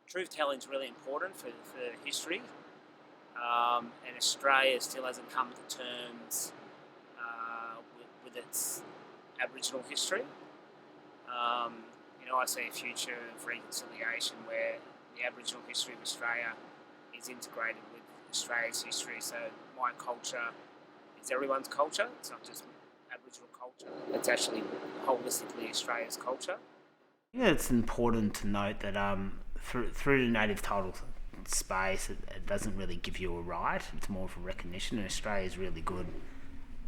truth telling is really important for history, and Australia still hasn't come to terms with its Aboriginal history. I see a future of reconciliation where the Aboriginal history of Australia is integrated with Australia's history. So my culture is everyone's culture. It's not just Aboriginal culture. It's actually holistically Australia's culture. Yeah, it's important to note that through the native title space, it doesn't really give you a right. It's more of a recognition, and Australia is really good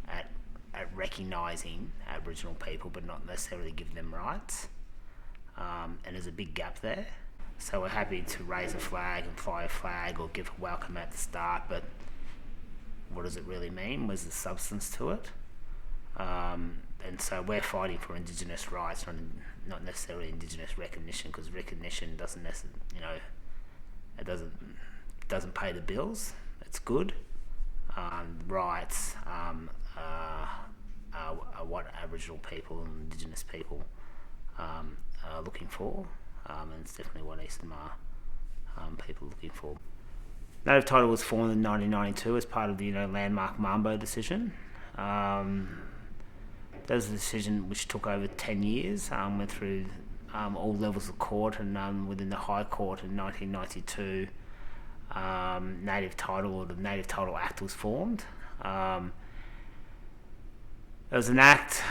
at recognising Aboriginal people, but not necessarily give them rights. And there's a big gap there. So we're happy to raise a flag and fly a flag or give a welcome at the start, but what does it really mean? Where's the substance to it? And so we're fighting for Indigenous rights, not necessarily Indigenous recognition, because recognition doesn't necessarily, it doesn't pay the bills. It's good. Rights are what Aboriginal people and Indigenous people are looking for, and it's definitely what Eastern Maar people are looking for. Native title was formed in 1992 as part of the landmark Mambo decision. That was a decision which took over 10 years, went through all levels of court, and within the High Court in 1992, Native Title, or the Native Title Act, was formed. It was an act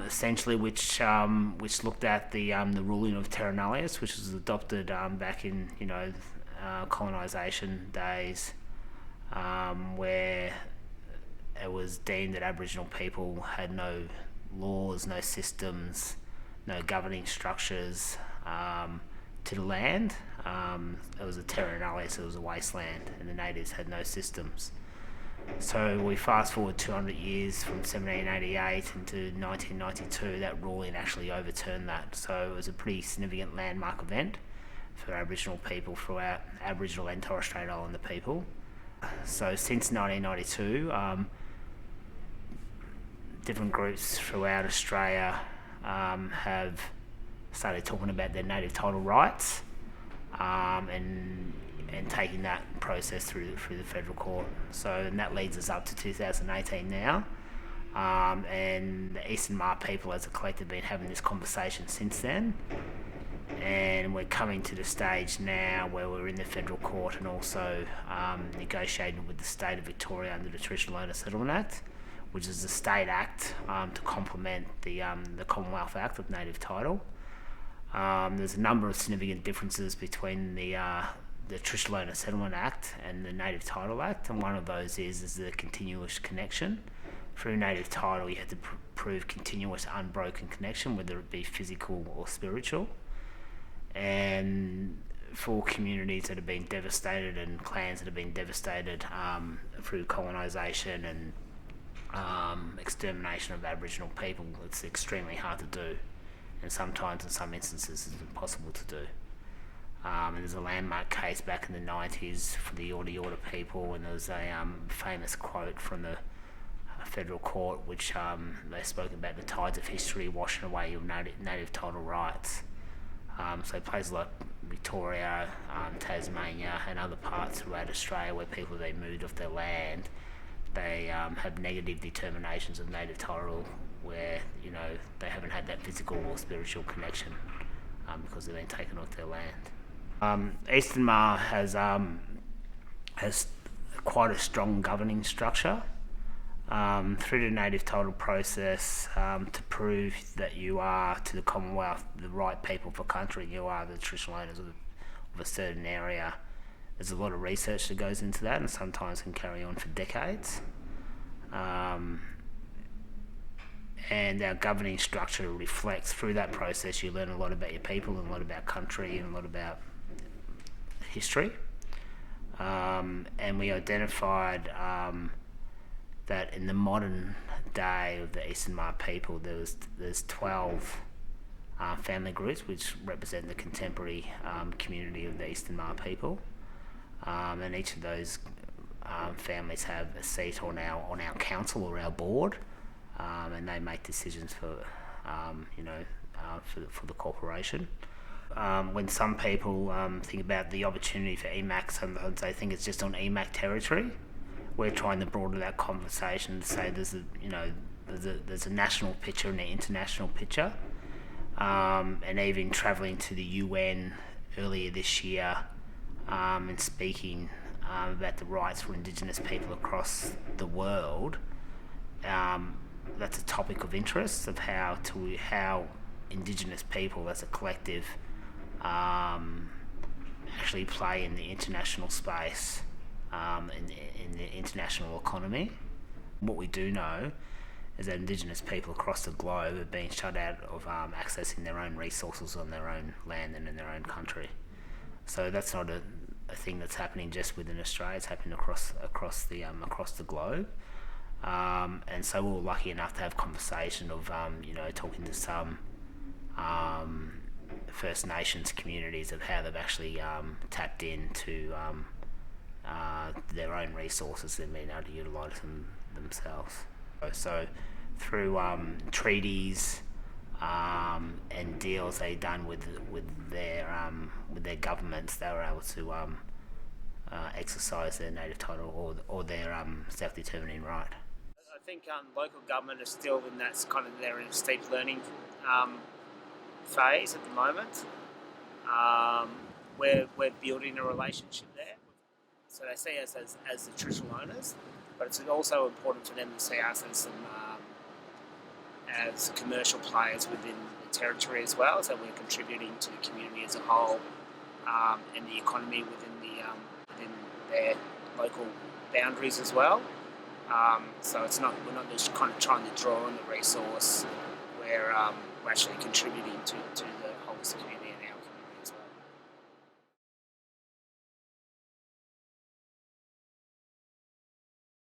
essentially which looked at the ruling of terra nullius, which was adopted back in colonisation days, where it was deemed that Aboriginal people had no laws, no systems, no governing structures to the land. It was a terra nullius, it was a wasteland, and the natives had no systems. So we fast forward 200 years from 1788 into 1992, that ruling actually overturned that. So it was a pretty significant landmark event for Aboriginal people throughout Aboriginal and Torres Strait Islander people. So since 1992, different groups throughout Australia have started talking about their native title rights, and taking that process through the federal court. And that leads us up to 2018 now, and the Eastern Maar people as a collective have been having this conversation since then, and we're coming to the stage now where we're in the federal court and also negotiating with the state of Victoria under the Traditional Owner Settlement Act, which is the state act to complement the Commonwealth Act of Native Title. There's a number of significant differences between the Traditional Owner Settlement Act and the Native Title Act, and one of those is the continuous connection. Through Native Title, you have to prove continuous unbroken connection, whether it be physical or spiritual. And for communities that have been devastated and clans that have been devastated through colonisation and extermination of Aboriginal people, it's extremely hard to do, and sometimes in some instances it's impossible to do. And there's a landmark case back in the 90s for the Yorta people, and there was a famous quote from the federal court which they spoke about the tides of history washing away your native title rights. So places like Victoria, Tasmania and other parts throughout Australia where people have moved off their land, they have negative determinations of native title where they haven't had that physical or spiritual connection because they've been taken off their land. Eastern Maar has quite a strong governing structure through the native title process to prove that you are, to the Commonwealth, the right people for country, you are the traditional owners of a certain area. There's a lot of research that goes into that and sometimes can carry on for decades. And our governing structure reflects, through that process you learn a lot about your people and a lot about country and a lot about history. And we identified that in the modern day of the Eastern Maar people, there's 12 family groups which represent the contemporary community of the Eastern Maar people, and each of those families have a seat on our council or our board, and they make decisions for the corporation. when some people think about the opportunity for EMAC, sometimes they think it's just on EMAC territory. We're trying to broaden that conversation to say there's a national picture and an international picture, and even travelling to the UN earlier this year and speaking about the rights for Indigenous people across the world. That's a topic of interest of how Indigenous people as a collective actually play in the international space, in the international economy. What we do know is that Indigenous people across the globe are being shut out of accessing their own resources on their own land and in their own country. So that's not a thing that's happening just within Australia. It's happening across the globe. And so we were lucky enough to have conversation of talking to some First Nations communities of how they've actually tapped into their own resources and been able to utilise them themselves. So through treaties and deals they've done with their governments, they were able to exercise their native title or their self-determining right. I think local government is still in that kind of they're in a steep learning phase at the moment. We're building a relationship there, so they see us as the traditional owners, but it's also important for them to see us as some as commercial players within the territory as well. So we're contributing to the community as a whole and the economy within their local boundaries as well. So we're not just kind of trying to draw on the resource. We're actually contributing to the whole community.